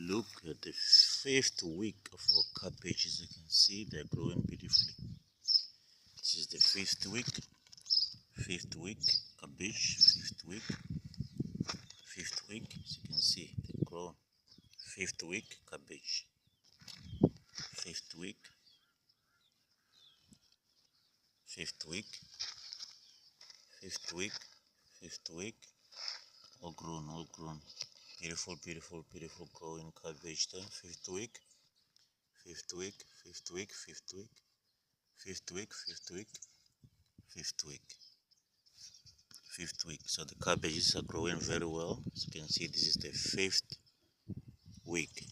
Look at the fifth week of our cabbage. As you can see, they're growing beautifully. This is the fifth week cabbage, fifth week, as you can see, they grow. Fifth week cabbage, fifth week, all grown. Beautiful, growing cabbage time. Fifth week. So the cabbages are growing very well. As you can see, this is the fifth week.